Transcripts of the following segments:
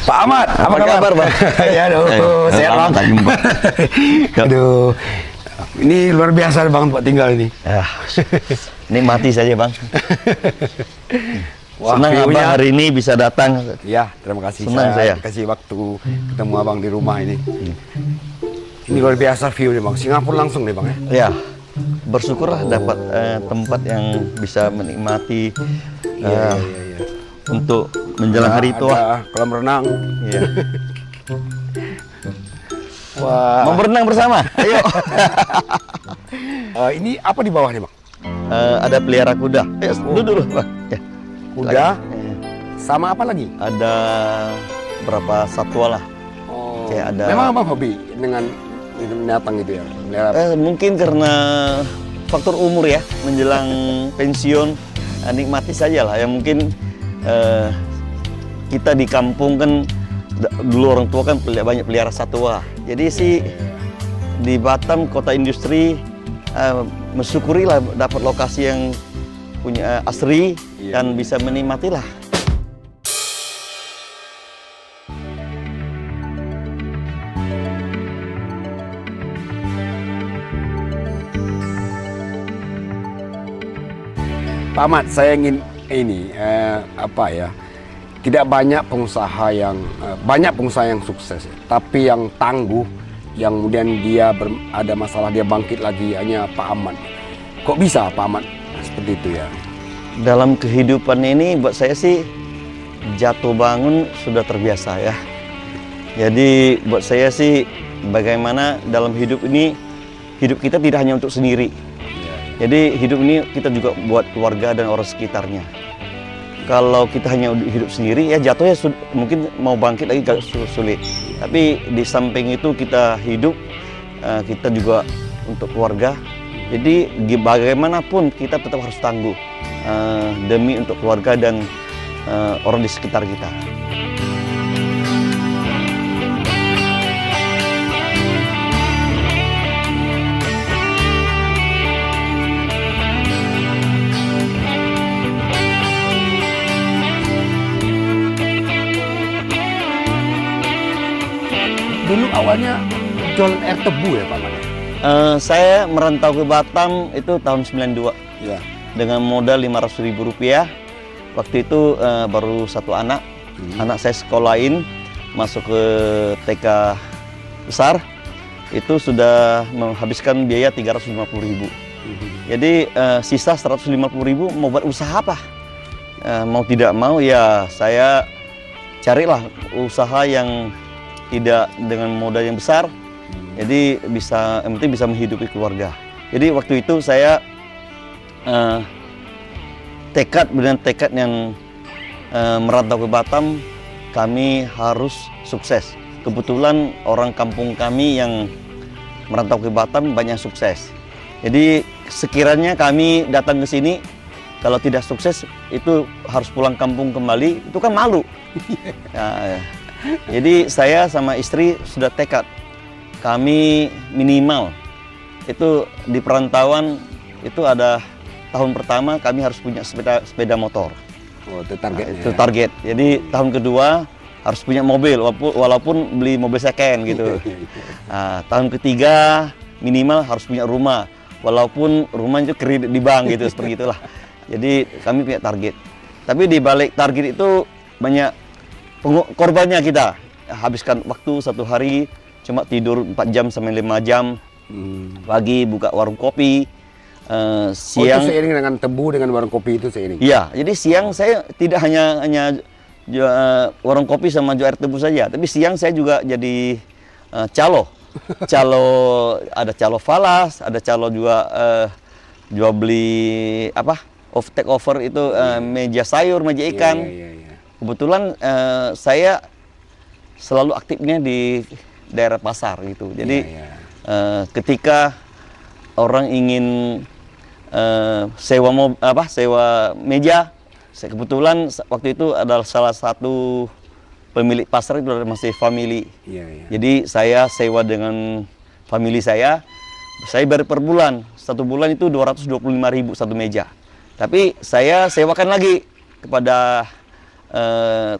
Pak Ahmad, apa kabar Bang? Ya, aduh, sehat Bang. Aduh, ini luar biasa Bang tempat tinggal ini. Nikmati saja Bang. Wah, senang Abang hari ini bisa datang. Ya, terima kasih. Senang saya kasih waktu ketemu Abang di rumah ini. Ini luar biasa view nih Bang. Singapura langsung nih Bang ya. Ya, bersyukurlah dapat tempat yang bisa menikmati untuk menjelang hari tua. Kolam renang. Iya. Wah. Mau berenang bersama? Ayo. Ini apa di bawah nih Bang? Ada pelihara kuda. Duduk dulu Bang. Ya. Kuda. Sama apa lagi? Ada berapa satwa lah. Kayak ada. Memang Abang hobi dengan binatang gitu ya? Mungkin karena faktor umur ya, menjelang pensiun, nikmati saja lah. Ya mungkin kita di kampung kan dulu orang tua kan banyak pelihara satwa. Jadi sih di Batam kota industri mensyukurilah dapat lokasi yang punya asri dan bisa menikmati lah. Pak Ahmad, saya ingin ini tidak banyak pengusaha yang sukses, tapi yang tangguh, yang kemudian dia ada masalah dia bangkit lagi, hanya Pak Ahmad. Kok bisa Pak Ahmad seperti itu ya? Dalam kehidupan ini buat saya sih jatuh bangun sudah terbiasa ya. Jadi buat saya sih bagaimana dalam hidup ini, hidup kita tidak hanya untuk sendiri. Jadi hidup ini kita juga buat keluarga dan orang sekitarnya. Kalau kita hanya hidup sendiri ya jatuhnya mungkin mau bangkit lagi agak sulit. Tapi di samping itu kita hidup, kita juga untuk keluarga. Jadi bagaimanapun kita tetap harus tangguh demi untuk keluarga dan orang di sekitar kita. Dulu awalnya jualan air tebu ya Pak Ahmad? Saya merantau ke Batam itu tahun 92 ya. Dengan modal Rp500.000. Waktu itu baru satu anak. Anak saya sekolahin masuk ke TK besar. Itu sudah menghabiskan biaya Rp350.000. Jadi sisa Rp150.000 mau buat usaha apa? Mau tidak mau ya saya carilah usaha yang tidak dengan modal yang besar, jadi yang penting bisa menghidupi keluarga. Jadi waktu itu saya dengan tekad yang merantau ke Batam, kami harus sukses. Kebetulan orang kampung kami yang merantau ke Batam banyak sukses. Jadi sekiranya kami datang ke sini, kalau tidak sukses itu harus pulang kampung kembali, itu kan malu. Jadi saya sama istri sudah tekad, kami minimal itu di perantauan itu ada tahun pertama kami harus punya sepeda motor. Oh, itu targetnya. Itu target. Jadi tahun kedua harus punya mobil, walaupun beli mobil second gitu. Tahun ketiga minimal harus punya rumah, walaupun rumah itu kredit di bank gitu, seperti itulah. Jadi kami punya target. Tapi di balik target itu banyak korbannya. Kita habiskan waktu satu hari cuma tidur 4 jam sampai 5 jam. Pagi buka warung kopi, siang. Itu seiring dengan tebu dengan warung kopi itu seiring. Iya, jadi siang saya tidak hanya warung kopi sama jual air tebu saja, tapi siang saya juga jadi calo. Ada calo falas, ada calo juga jual beli take over itu meja sayur, meja ikan. Kebetulan saya selalu aktifnya di daerah pasar gitu. Jadi ketika orang ingin sewa meja, saya kebetulan waktu itu adalah salah satu pemilik pasar itu masih family. Jadi saya sewa dengan family saya bayar per bulan. Satu bulan itu 225.000 satu meja. Tapi saya sewakan lagi kepada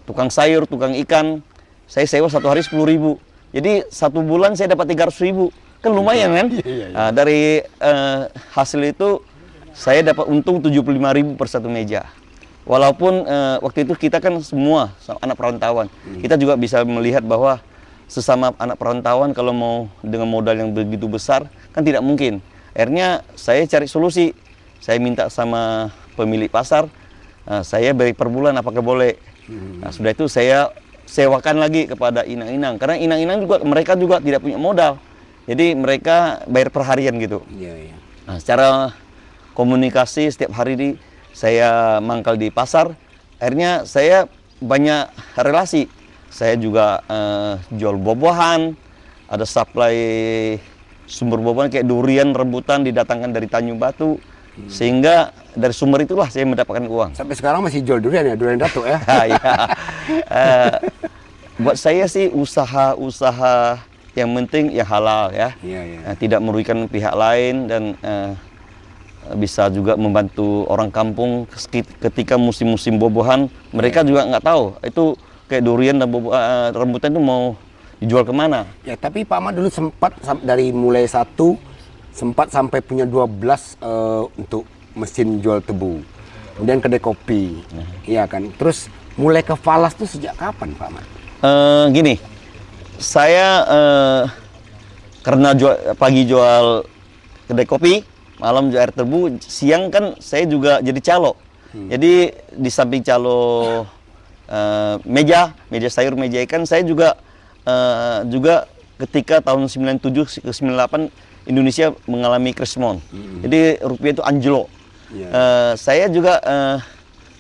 tukang sayur, tukang ikan, saya sewa 1 hari 10.000. Jadi 1 bulan saya dapat 300.000. Kan lumayan kan? Nah, dari hasil itu saya dapat untung 75.000 per satu meja. Walaupun waktu itu kita kan semua anak perantauan, kita juga bisa melihat bahwa sesama anak perantauan kalau mau dengan modal yang begitu besar kan tidak mungkin. Akhirnya saya cari solusi. Saya minta sama pemilik pasar, saya beri per bulan apakah boleh. Nah, sudah itu saya sewakan lagi kepada inang-inang, karena inang-inang juga mereka juga tidak punya modal. Jadi mereka bayar per harian gitu. Nah, secara komunikasi setiap hari saya mangkal di pasar, akhirnya saya banyak relasi. Saya juga jual buah-buahan, ada supply sumber buah-buahan kayak durian, rambutan didatangkan dari Tanjung Batu. Sehingga dari sumber itulah saya mendapatkan uang. Sampai sekarang masih jual durian ya, durian Datuk ya? Ya. Buat saya sih usaha yang penting ya halal ya. Tidak merugikan pihak lain dan bisa juga membantu orang kampung ketika musim-musim buah-buahan. Mereka juga nggak tahu itu kayak durian dan rambutan itu mau dijual kemana. Ya, tapi Pak Ahmad dulu sempat dari mulai 1 sempat sampai punya 12 untuk mesin jual tebu. Kemudian kedai kopi. Iya kan. Terus mulai ke falas tuh sejak kapan Pak Ahmad? Gini. Saya karena pagi jual kedai kopi, malam jual air tebu, siang kan saya juga jadi calo. Jadi di samping calo meja sayur, meja ikan, saya juga ketika tahun 97 ke 98 Indonesia mengalami krismon. Jadi rupiah itu anjlok. Saya juga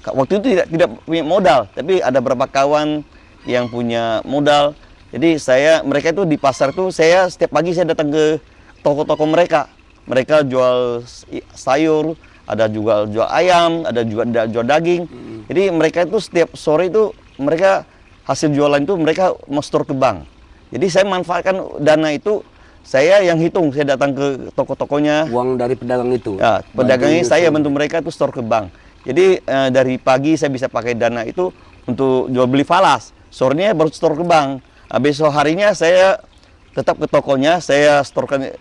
waktu itu tidak punya modal, tapi ada beberapa kawan yang punya modal. Jadi mereka itu di pasar tuh setiap pagi saya datang ke toko-toko mereka. Mereka jual sayur, ada juga jual ayam, ada juga jual daging. Jadi mereka itu setiap sore itu mereka hasil jualan itu mereka mau store ke bank. Jadi saya manfaatkan dana itu, saya yang hitung, saya datang ke toko-tokonya. Uang dari pedagang itu? Ya, pedagangnya saya bantu mereka itu store ke bank. Jadi dari pagi saya bisa pakai dana itu untuk jual beli falas. Sorenya baru store ke bank. Besok harinya saya tetap ke tokonya, saya storekan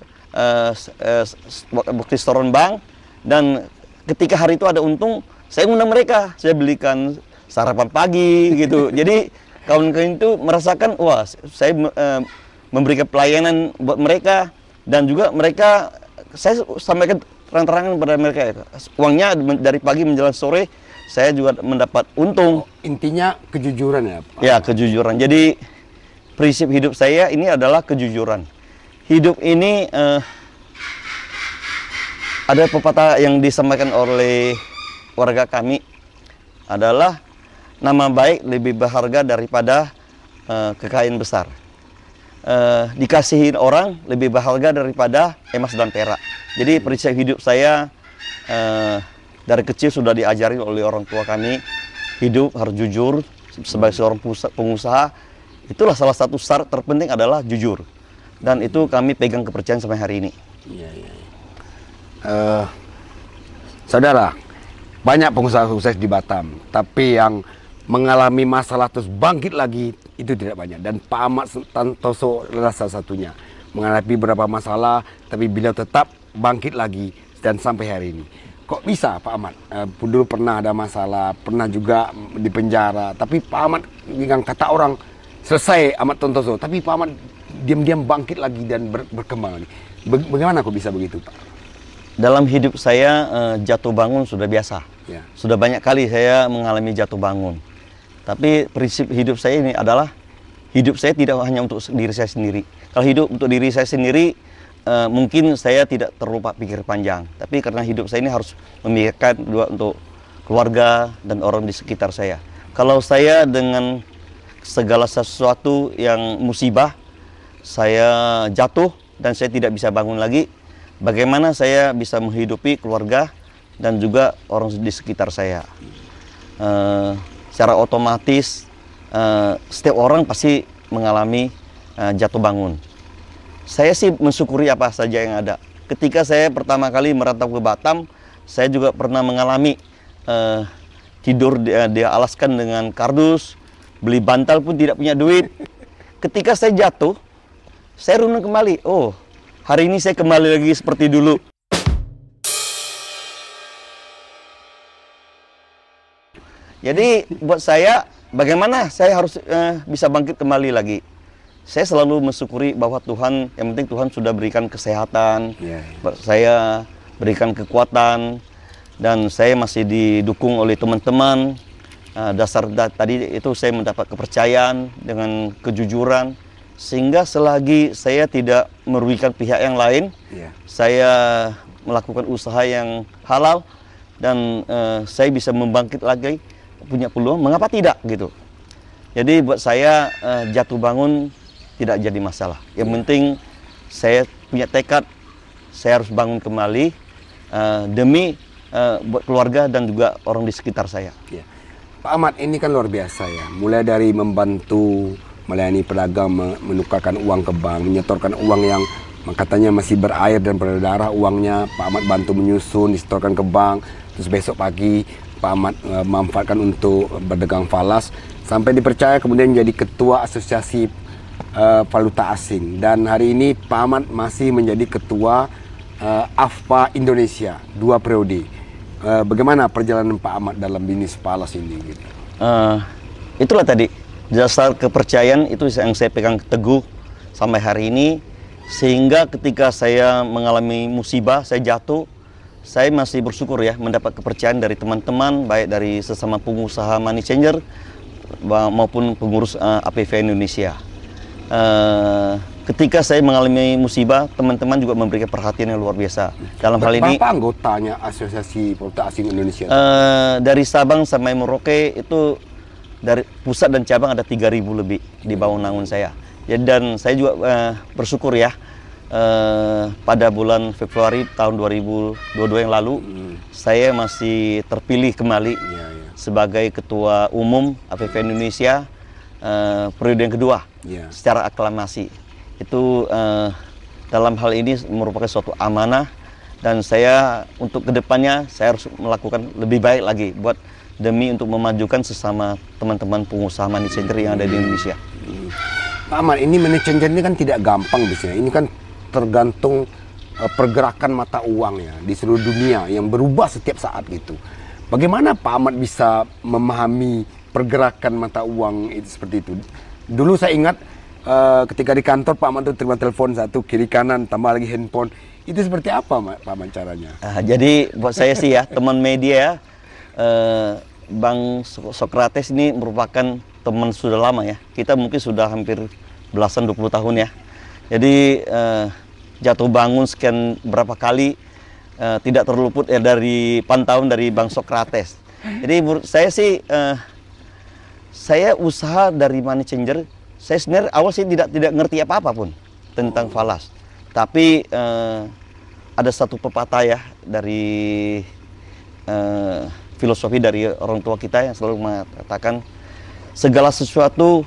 bukti storean bank, dan ketika hari itu ada untung, saya undang mereka, saya belikan sarapan pagi gitu. Jadi kawan-kawan itu merasakan, wah saya memberikan pelayanan buat mereka, dan juga mereka, saya sampaikan terang-terangan pada mereka, uangnya dari pagi menjelang sore, saya juga mendapat untung. Intinya kejujuran ya Pak? Ya, kejujuran. Jadi prinsip hidup saya ini adalah kejujuran. Hidup ini ada pepatah yang disampaikan oleh warga kami adalah nama baik lebih berharga daripada kekayaan besar. Dikasihin orang lebih berharga daripada emas dan perak. Jadi prinsip hidup saya dari kecil sudah diajari oleh orang tua kami, hidup harus jujur. Sebagai seorang pengusaha, itulah salah satu syarat terpenting adalah jujur, dan itu kami pegang kepercayaan sampai hari ini. Saudara, banyak pengusaha sukses di Batam, tapi yang mengalami masalah terus bangkit lagi itu tidak banyak. Dan Pak Ahmad Santoso adalah salah satunya. Menghadapi beberapa masalah, tapi beliau tetap bangkit lagi dan sampai hari ini. Kok bisa Pak Ahmad? Dulu pernah ada masalah, pernah juga di penjara, tapi Pak Ahmad dengan kata orang selesai Ahmad Santoso, tapi Pak Ahmad diam-diam bangkit lagi dan berkembang lagi. Bagaimana kok bisa begitu Pak? Dalam hidup saya jatuh bangun sudah biasa. Sudah banyak kali saya mengalami jatuh bangun. Tapi prinsip hidup saya ini adalah hidup saya tidak hanya untuk diri saya sendiri. Kalau hidup untuk diri saya sendiri, mungkin saya tidak terlupa pikir panjang. Tapi karena hidup saya ini harus memikirkan juga untuk keluarga dan orang di sekitar saya. Kalau saya dengan segala sesuatu yang musibah, saya jatuh dan saya tidak bisa bangun lagi, bagaimana saya bisa menghidupi keluarga dan juga orang di sekitar saya? Secara otomatis setiap orang pasti mengalami jatuh bangun. Saya sih mensyukuri apa saja yang ada. Ketika saya pertama kali merantau ke Batam, saya juga pernah mengalami tidur dia alaskan dengan kardus, beli bantal pun tidak punya duit. Ketika saya jatuh, saya renung kembali, oh hari ini saya kembali lagi seperti dulu. Jadi buat saya, bagaimana saya harus bisa bangkit kembali lagi. Saya selalu mensyukuri bahwa Tuhan, yang penting Tuhan sudah berikan kesehatan, saya berikan kekuatan, dan saya masih didukung oleh teman-teman. Dasar tadi itu saya mendapat kepercayaan dengan kejujuran, sehingga selagi saya tidak merugikan pihak yang lain, saya melakukan usaha yang halal, dan saya bisa membangkit lagi, punya peluang, mengapa tidak gitu. Jadi buat saya jatuh bangun tidak jadi masalah. Yang penting saya punya tekad, saya harus bangun kembali demi buat keluarga dan juga orang di sekitar saya. Ya. Pak Ahmad, ini kan luar biasa ya. Mulai dari membantu melayani pedagang menukarkan uang ke bank, menyetorkan uang yang katanya masih berair dan berdarah, uangnya Pak Ahmad bantu menyusun, disetorkan ke bank, terus besok pagi Pak Ahmad memanfaatkan untuk berdagang falas, sampai dipercaya kemudian jadi ketua asosiasi valuta asing, dan hari ini Pak Ahmad masih menjadi ketua AFPA Indonesia 2 periode. Bagaimana perjalanan Pak Ahmad dalam bisnis falas ini? Gitu? Itulah tadi dasar kepercayaan itu yang saya pegang teguh sampai hari ini, sehingga ketika saya mengalami musibah, saya jatuh, saya masih bersyukur ya mendapat kepercayaan dari teman-teman, baik dari sesama pengusaha money changer maupun pengurus APV Indonesia. Ketika saya mengalami musibah, teman-teman juga memberikan perhatian yang luar biasa. Dalam hal ini, berapa anggotanya Asosiasi Valuta Asing Indonesia? Dari Sabang sampai Merauke itu, dari pusat dan cabang ada 3.000 lebih di bawah naungan saya. Dan saya juga bersyukur ya, pada bulan Februari tahun 2022 yang lalu, saya masih terpilih kembali sebagai Ketua Umum APV Indonesia periode yang kedua secara aklamasi. Itu dalam hal ini merupakan suatu amanah, dan saya untuk kedepannya saya harus melakukan lebih baik lagi buat demi untuk memajukan sesama teman-teman pengusaha money changer yang ada di Indonesia. Pak Ahmad, ini money changer ini kan tidak gampang bisnisnya. Ini kan tergantung pergerakan mata uang ya di seluruh dunia yang berubah setiap saat gitu. Bagaimana Pak Ahmad bisa memahami pergerakan mata uang itu seperti itu? Dulu saya ingat ketika di kantor Pak Ahmad itu terima telepon satu kiri kanan tambah lagi handphone. Itu seperti apa Pak Ahmad caranya? Jadi buat saya sih ya, teman media, Bang Sokrates ini merupakan teman sudah lama ya. Kita mungkin sudah hampir belasan 20 tahun ya. Jadi jatuh bangun sekian berapa kali tidak terluput ya dari pantauan dari Bang Sokrates. Jadi menurut saya sih, saya usaha dari money changer. Saya sebenarnya awal sih tidak ngerti apa-apa pun tentang falas. Tapi ada satu pepatah ya dari filosofi dari orang tua kita yang selalu mengatakan segala sesuatu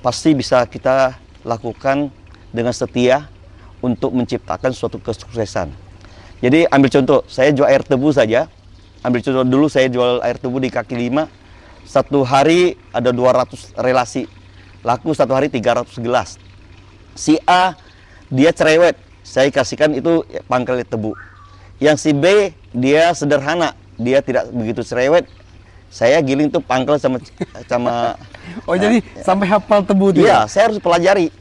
pasti bisa kita lakukan dengan setia untuk menciptakan suatu kesuksesan. Jadi ambil contoh, saya jual air tebu saja. Ambil contoh dulu, saya jual air tebu di kaki 5. Satu hari ada 200 relasi. Laku satu hari 300 gelas. Si A, dia cerewet. Saya kasihkan itu pangkal tebu. Yang si B, dia sederhana. Dia tidak begitu cerewet. Saya giling tuh pangkal sama jadi sampai hafal tebu itu? Iya, saya harus pelajari.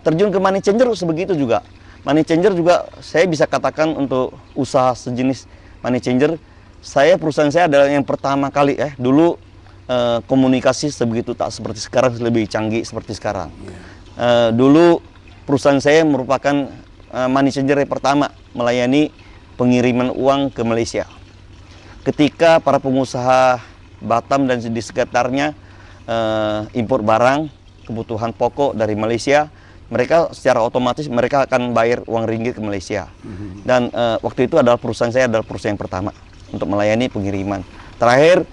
Terjun ke money changer sebegitu juga. Money changer juga saya bisa katakan untuk usaha sejenis money changer. Perusahaan saya adalah yang pertama kali dulu komunikasi sebegitu tak seperti sekarang, lebih canggih seperti sekarang. Dulu perusahaan saya merupakan money changer yang pertama melayani pengiriman uang ke Malaysia. Ketika para pengusaha Batam dan di sekitarnya impor barang kebutuhan pokok dari Malaysia, mereka secara otomatis mereka akan bayar uang ringgit ke Malaysia. Dan waktu itu adalah perusahaan saya adalah perusahaan yang pertama untuk melayani pengiriman. Terakhir,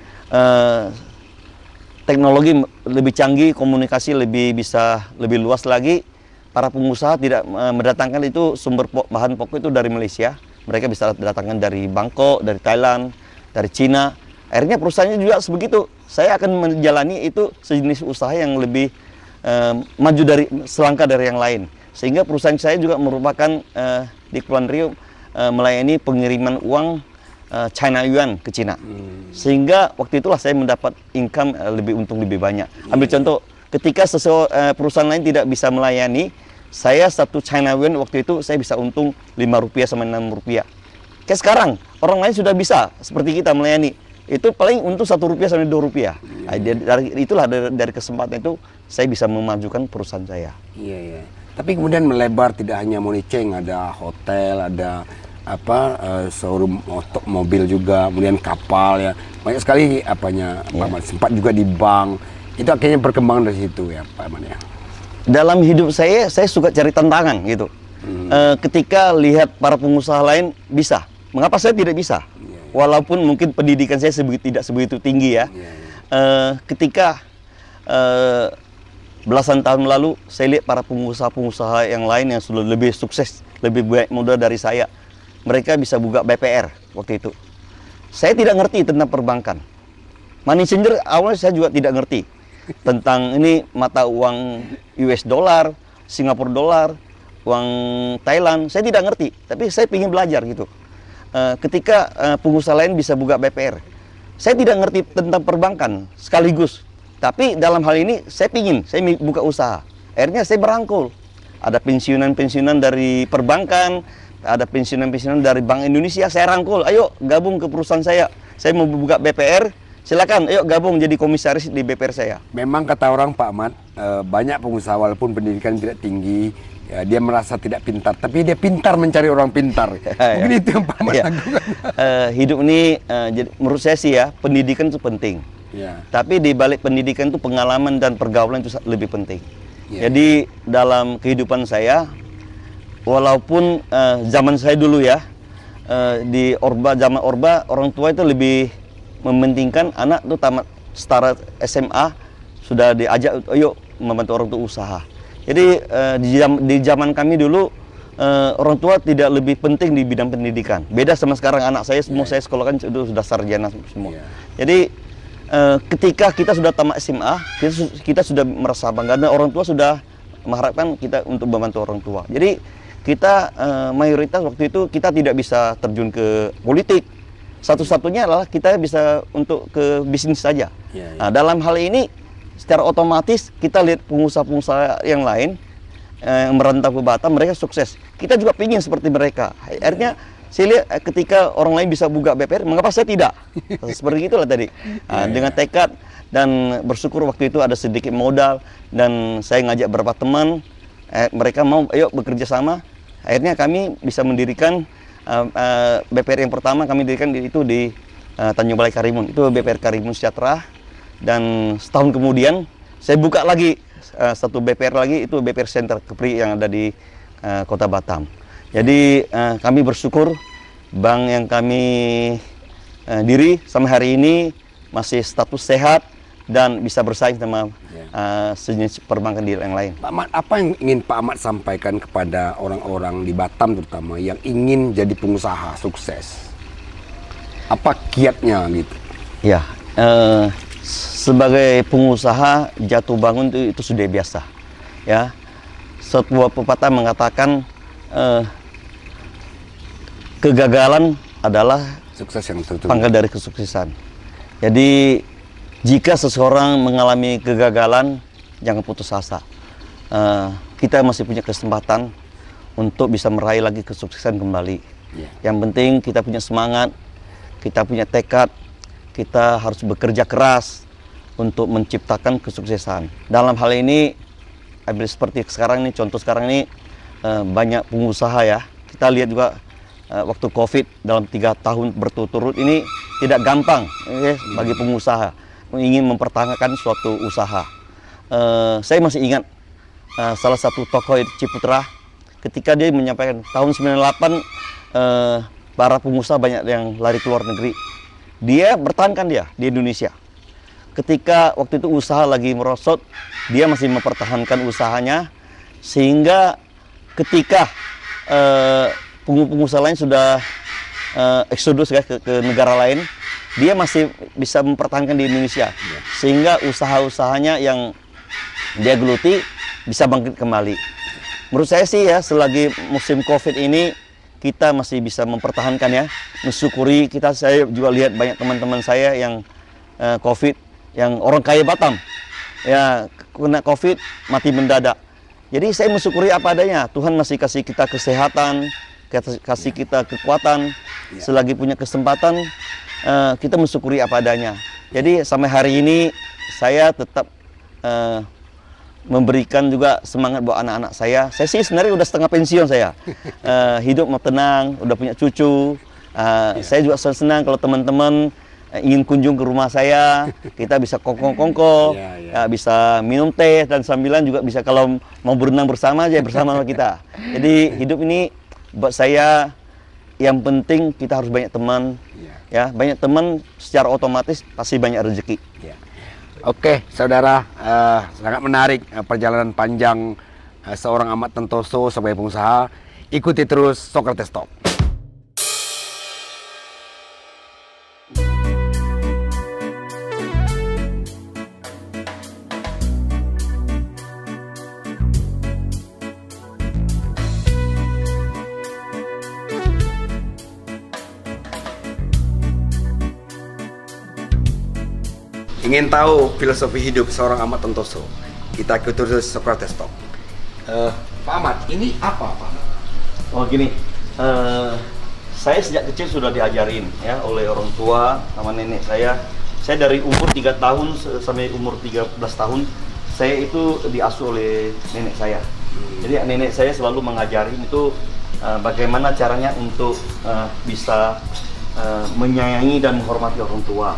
teknologi lebih canggih, komunikasi bisa lebih luas lagi. Para pengusaha tidak mendatangkan itu sumber bahan pokok itu dari Malaysia. Mereka bisa datangkan dari Bangkok, dari Thailand, dari Cina. Akhirnya perusahaannya juga sebegitu. Saya akan menjalani itu sejenis usaha yang lebih maju dari selangkah dari yang lain. Sehingga perusahaan saya juga merupakan di Kepulauan Riau melayani pengiriman uang China Yuan ke Cina. Sehingga waktu itulah saya mendapat income lebih untung lebih banyak. Ambil contoh, ketika perusahaan lain tidak bisa melayani, saya satu China Yuan waktu itu saya bisa untung Rp5 sama Rp6. Kayak sekarang, orang lain sudah bisa seperti kita melayani. Itu paling untung Rp1 sampai Rp2. Nah, itulah dari kesempatan itu saya bisa memajukan perusahaan saya. Iya, iya. Tapi kemudian melebar, tidak hanya Moniceng, ada hotel, ada showroom mobil juga, kemudian kapal ya. Banyak sekali apanya, Pak Ahmad. Sempat juga di bank. Itu akhirnya berkembang dari situ ya, Pak Ahmad ya. Dalam hidup saya suka cari tantangan gitu. Ketika lihat para pengusaha lain bisa, mengapa saya tidak bisa? Walaupun mungkin pendidikan saya tidak sebegitu tinggi ya. Ketika belasan tahun lalu saya lihat para pengusaha-pengusaha yang lain yang sudah lebih sukses, lebih baik muda dari saya. Mereka bisa buka BPR waktu itu. Saya tidak ngerti tentang perbankan. Money changer awalnya saya juga tidak ngerti tentang ini mata uang US dollar, Singapura dollar, uang Thailand. Saya tidak ngerti, tapi saya ingin belajar gitu. Ketika pengusaha lain bisa buka BPR, saya tidak ngerti tentang perbankan sekaligus. Tapi dalam hal ini saya buka usaha. Akhirnya saya berangkul. Ada pensiunan-pensiunan dari perbankan, ada pensiunan-pensiunan dari Bank Indonesia. Saya rangkul, ayo gabung ke perusahaan saya. Saya mau buka BPR, silakan, ayo gabung jadi komisaris di BPR saya. Memang kata orang Pak Ahmad, banyak pengusaha walaupun pendidikan tidak tinggi, ya, dia merasa tidak pintar, tapi dia pintar mencari orang pintar. Mungkin itu yang Pak Ahmad lakukan. Hidup ini, menurut saya sih ya, pendidikan itu penting. Ya. Tapi di balik pendidikan itu pengalaman dan pergaulan itu lebih penting. Ya. Jadi dalam kehidupan saya, walaupun zaman saya dulu ya, di zaman Orba, orang tua itu lebih mementingkan anak tuh tamat setara SMA, sudah diajak, ayo membantu orang tua usaha. Jadi di zaman kami dulu, orang tua tidak lebih penting di bidang pendidikan. Beda sama sekarang, anak saya semua saya sekolahkan sudah sarjana semua. Jadi ketika kita sudah tamat SMA, kita sudah merasa bangga dan orang tua sudah mengharapkan kita untuk membantu orang tua. Jadi kita mayoritas waktu itu kita tidak bisa terjun ke politik. Satu-satunya adalah kita bisa untuk ke bisnis saja. Nah, dalam hal ini secara otomatis kita lihat pengusaha-pengusaha yang lain yang merantau ke Batam, mereka sukses. Kita juga ingin seperti mereka. Akhirnya saya lihat ketika orang lain bisa buka BPR, mengapa saya tidak? Seperti itulah tadi. Nah, dengan tekad dan bersyukur waktu itu ada sedikit modal dan saya ngajak beberapa teman, mereka mau ayo bekerja sama. Akhirnya kami bisa mendirikan BPR yang pertama kami dirikan itu di Tanjung Balai Karimun. Itu BPR Karimun Sejahtera. Dan setahun kemudian saya buka lagi satu BPR lagi, itu BPR Center Kepri yang ada di Kota Batam. Jadi kami bersyukur bank yang kami diri sampai hari ini masih status sehat dan bisa bersaing sama sejenis perbankan di yang lain. Pak Ahmad, apa yang ingin Pak Ahmad sampaikan kepada orang-orang di Batam terutama yang ingin jadi pengusaha sukses? Apa kiatnya gitu? Ya, sebagai pengusaha jatuh bangun itu sudah biasa. Ya, sebuah pepatah mengatakan kegagalan adalah sukses yang tertunda. Pangkal dari kesuksesan. Jadi jika seseorang mengalami kegagalan, jangan putus asa. Kita masih punya kesempatan untuk bisa meraih lagi kesuksesan kembali. Yang penting kita punya semangat, kita punya tekad, kita harus bekerja keras untuk menciptakan kesuksesan. Dalam hal ini, seperti sekarang ini, contoh sekarang ini banyak pengusaha ya. Kita lihat juga waktu COVID dalam 3 tahun berturut-turut ini tidak gampang bagi pengusaha ingin mempertahankan suatu usaha. Saya masih ingat salah satu tokoh Ciputra ketika dia menyampaikan tahun 98 para pengusaha banyak yang lari ke luar negeri. Dia bertahankan dia di Indonesia. Ketika waktu itu usaha lagi merosot, dia masih mempertahankan usahanya sehingga ketika pengusaha lain sudah eksodus ya, ke negara lain, dia masih bisa mempertahankan di Indonesia, sehingga usaha-usahanya yang dia geluti bisa bangkit kembali. Menurut saya sih ya, selagi musim COVID ini kita masih bisa mempertahankan ya, mensyukuri kita. Saya juga lihat banyak teman-teman saya yang COVID, yang orang kaya Batam, ya kena COVID mati mendadak. Jadi saya mensyukuri apa adanya. Tuhan masih kasih kita kesehatan, kasih kita kekuatan. Selagi punya kesempatan, kita mensyukuri apa adanya. Jadi sampai hari ini saya tetap memberikan juga semangat buat anak-anak saya. Saya sih sebenarnya udah setengah pensiun saya. Hidup mau tenang, udah punya cucu. Saya juga senang kalau teman-teman ingin kunjung ke rumah saya, kita bisa kongko-kongko, bisa minum teh, dan sambilan juga bisa kalau mau berenang bersama aja bersama kita. Jadi hidup ini buat saya yang penting kita harus banyak teman, ya banyak teman secara otomatis pasti banyak rezeki. Oke, saudara, sangat menarik perjalanan panjang seorang Ahmad Santoso sebagai pengusaha. Ikuti terus Socrates Talk. Ingin tahu filosofi hidup seorang Ahmad Santoso? Kita ikuti terus Socrates Talk. Pak Ahmad, ini apa Pak? Oh gini, saya sejak kecil sudah diajarin ya oleh orang tua sama nenek saya. Saya dari umur 3 tahun sampai umur 13 tahun, saya itu diasuh oleh nenek saya. Jadi nenek saya selalu mengajarin itu bagaimana caranya untuk bisa menyayangi dan menghormati orang tua.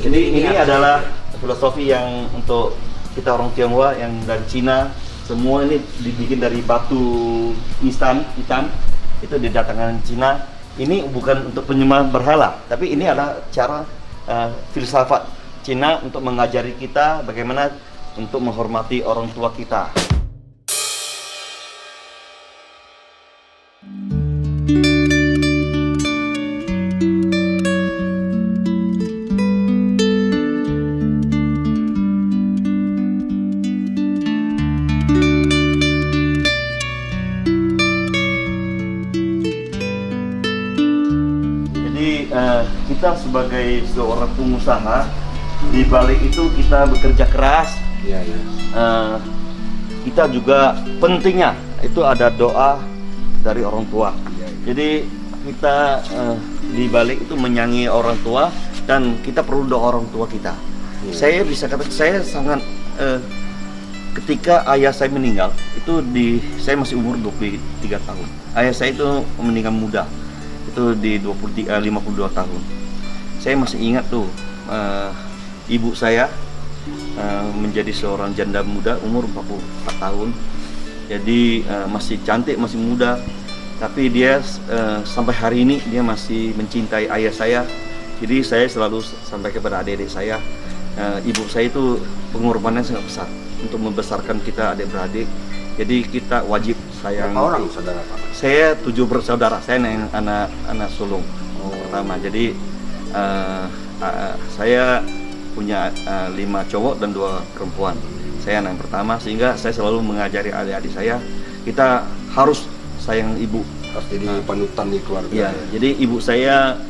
Jadi ini adalah filosofi yang untuk kita orang Tionghoa yang dari Cina. Semua ini dibikin dari batu hitam, itu didatangkan Cina. Ini bukan untuk penyembah berhala, tapi ini adalah cara filsafat Cina untuk mengajari kita bagaimana untuk menghormati orang tua kita. Kita sebagai seorang pengusaha, di balik itu kita bekerja keras. Kita juga pentingnya itu ada doa dari orang tua. Jadi kita di balik itu menyayangi orang tua, dan kita perlu doa orang tua kita. Saya bisa katakan saya sangat ketika ayah saya meninggal itu saya masih umur 23 tahun. Ayah saya itu meninggal muda, itu di 52 tahun. Saya masih ingat tuh ibu saya menjadi seorang janda muda umur 44 tahun. Jadi masih cantik, masih muda. Tapi dia sampai hari ini dia masih mencintai ayah saya. Jadi saya selalu sampaikan kepada adik-adik saya, ibu saya itu pengorbanannya sangat besar untuk membesarkan kita adik-beradik. Jadi kita wajib sayang. Berapa orang saudara Pak? Saya 7 bersaudara. Saya anak sulung pertama. Jadi saya punya 5 cowok dan 2 perempuan. Saya anak yang pertama, sehingga saya selalu mengajari adik-adik saya, kita harus sayang ibu. Harus jadi panutan di keluarga. Ya, jadi ibu saya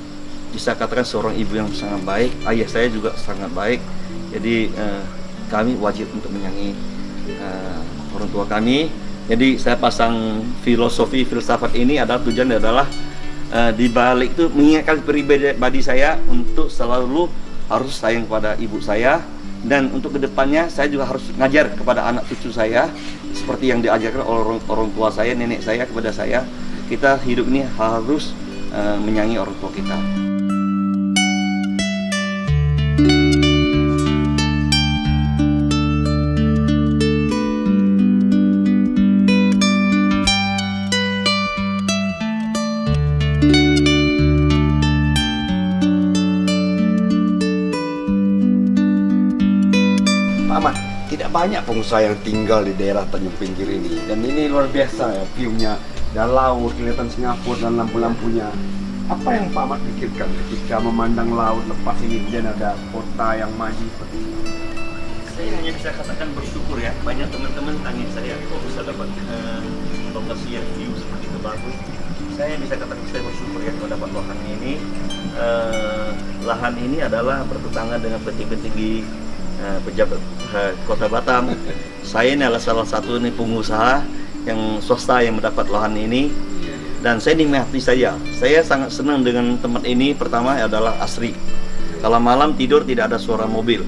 bisa katakan seorang ibu yang sangat baik. Ayah saya juga sangat baik. Jadi kami wajib untuk menyayangi orang tua kami. Jadi saya pasang filosofi filsafat ini adalah tujuannya adalah di balik itu mengingatkan pribadi saya untuk selalu harus sayang kepada ibu saya, dan untuk kedepannya saya juga harus ngajar kepada anak cucu saya seperti yang diajarkan oleh orang tua saya, nenek saya kepada saya. Kita hidup ini harus menyayangi orang tua kita. Ahmad, tidak banyak pengusaha yang tinggal di daerah Tanjung Pinggir ini, dan ini luar biasa ya, view-nya, dan laut, kelihatan Singapura dan lampu-lampunya. Apa yang Pak Ahmad pikirkan ketika memandang laut lepas ini kemudian ada kota yang maju seperti ini? Saya hanya bisa katakan bersyukur ya. Banyak teman-teman tanya saya kok bisa dapat lokasi yang view seperti itu bagus. Saya bisa katakan saya bersyukur ya kalau dapat lahan ini. Lahan ini adalah bertetangga dengan petinggi-petinggi pejabat Kota Batam. Saya ini adalah salah satu pengusaha yang swasta yang mendapat lahan ini. Dan saya nikmati saja. Saya sangat senang dengan tempat ini. Pertama adalah asri. Kalau malam tidur tidak ada suara mobil.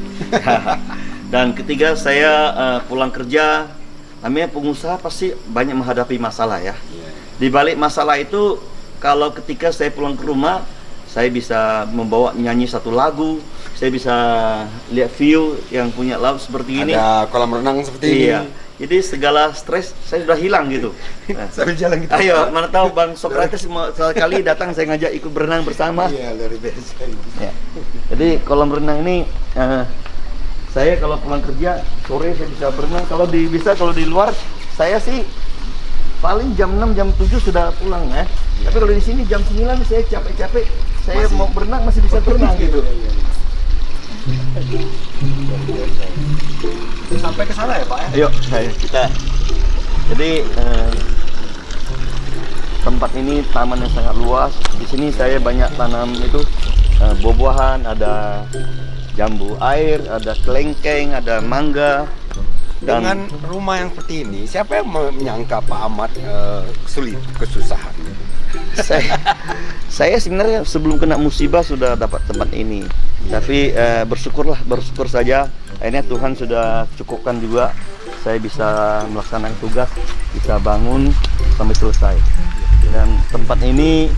Dan ketiga saya pulang kerja. Namanya pengusaha pasti banyak menghadapi masalah ya. Di balik masalah itu, kalau ketika saya pulang ke rumah, saya bisa membawa nyanyi satu lagu. Saya bisa lihat view yang punya laut seperti ini. Ada kolam renang seperti ini. Iya. Jadi segala stres saya sudah hilang gitu. Nah, Sambil jalan gitu. ayo, mana tahu Bang Socrates sekali datang saya ngajak ikut berenang bersama. Iya, luar biasa. Ya. Jadi kolam renang ini saya kalau pulang kerja sore saya bisa berenang. Kalau di luar saya sih paling jam 6 jam 7 sudah pulang ya. Tapi kalau di sini jam 9 saya capek-capek, saya mau berenang masih bisa berenang gitu. Sampai ke sana ya Pak ya? Ayo, kita. Jadi tempat ini taman yang sangat luas. Di sini saya banyak tanam itu buah-buahan, ada jambu air, ada kelengkeng, ada mangga. Dengan rumah yang seperti ini, siapa yang menyangka Pak Ahmad sulit, kesusahan? Saya sebenarnya sebelum kena musibah sudah dapat tempat ini. Tapi bersyukur saja. Akhirnya Tuhan sudah cukupkan juga. Saya bisa melaksanakan tugas, bisa bangun sampai selesai. Dan tempat ini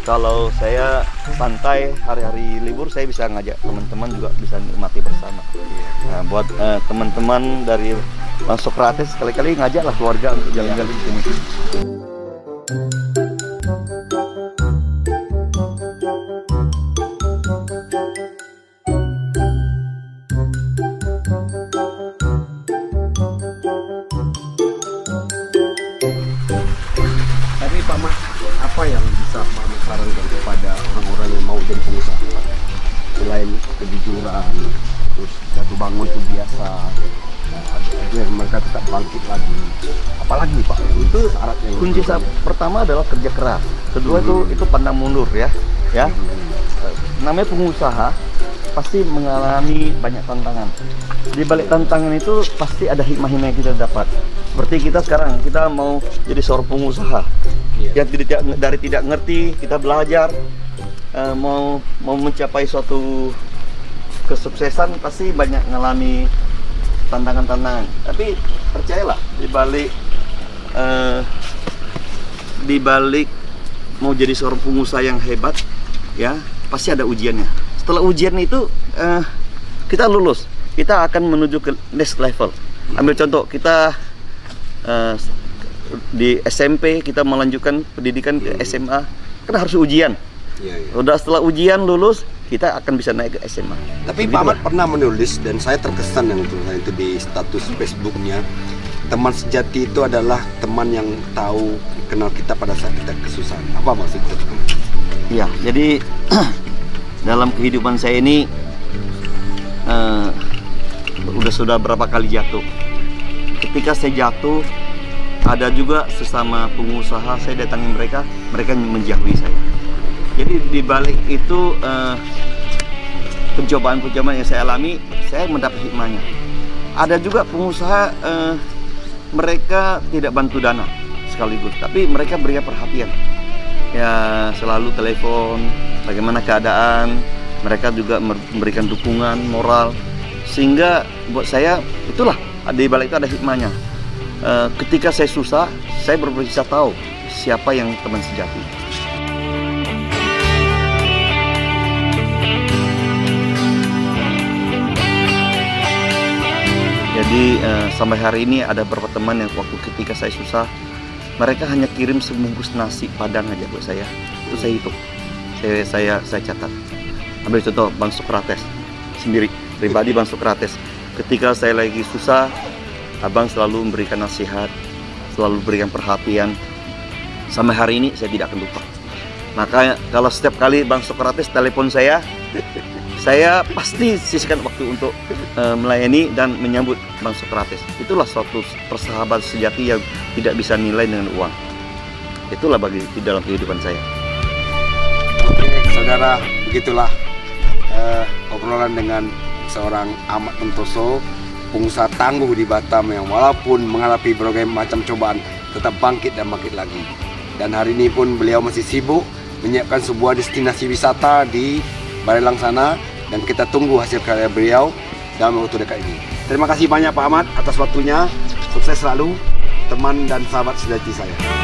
kalau saya santai hari-hari libur, saya bisa ngajak teman-teman juga bisa nikmati bersama. Nah, buat teman-teman dari Bang Socrates, sekali-kali ngajaklah keluarga untuk jalan-jalan di sini. Tapi Pak Ahmad, apa yang bisa Pak Ahmad sarankan kepada orang-orang yang mau jadi pengusaha? Selain kejujuran, terus jatuh bangun itu biasa, akhirnya mereka tetap bangkit lagi. Apalagi Pak, itu syaratnya. Kunci pertama adalah kerja keras. Kedua itu pandang mundur ya. Namanya pengusaha pasti mengalami banyak tantangan. Di balik tantangan itu pasti ada hikmah-hikmah yang kita dapat. Seperti kita sekarang, kita mau jadi seorang pengusaha yang dari tidak ngerti, kita belajar mau mencapai suatu kesuksesan, pasti banyak mengalami tantangan-tantangan. Tapi percayalah, di balik mau jadi seorang pengusaha yang hebat, ya pasti ada ujiannya. Setelah ujian itu kita lulus, kita akan menuju ke next level. Ambil contoh, kita di SMP kita melanjutkan pendidikan ke SMA, kan harus ujian. Udah setelah ujian lulus, kita akan bisa naik ke SMA. Tapi Pak Ahmad pernah menulis, dan saya terkesan dengan tulisan itu di status Facebooknya. Teman sejati itu adalah teman yang tahu kenal kita pada saat kita kesusahan. Apa maksudnya? Iya, jadi dalam kehidupan saya ini sudah berapa kali jatuh. Ketika saya jatuh, ada juga sesama pengusaha, saya datangi mereka menjauhi saya. Jadi di balik itu pencobaan-pencobaan yang saya alami, saya mendapat hikmahnya. Ada juga pengusaha mereka tidak bantu dana sekaligus, tapi mereka berikan perhatian. Ya selalu telepon, bagaimana keadaan, mereka juga memberikan dukungan moral, sehingga buat saya itulah di balik itu ada hikmahnya. Ketika saya susah, saya bisa tahu siapa yang teman sejati. Jadi sampai hari ini ada beberapa teman yang waktu ketika saya susah, mereka hanya kirim sebungkus nasi padang aja buat saya. Itu saya hitung, saya catat. Ambil contoh Bang Socrates sendiri, pribadi Bang Socrates. Ketika saya lagi susah, Abang selalu memberikan nasihat, selalu berikan perhatian. Sampai hari ini saya tidak akan lupa. Maka kalau setiap kali Bang Sokrates telepon saya pasti sisihkan waktu untuk melayani dan menyambut Bang Sokrates. Itulah suatu persahabatan sejati yang tidak bisa nilai dengan uang. Itulah di dalam kehidupan saya. Oke, saudara, begitulah obrolan dengan seorang Ahmad Santoso, pengusaha tangguh di Batam yang walaupun menghadapi berbagai macam cobaan tetap bangkit dan bangkit lagi. Dan hari ini pun beliau masih sibuk menyiapkan sebuah destinasi wisata di Barelang sana, dan kita tunggu hasil karya beliau dalam waktu dekat ini. Terima kasih banyak Pak Ahmad atas waktunya. Sukses selalu, teman dan sahabat sejati saya.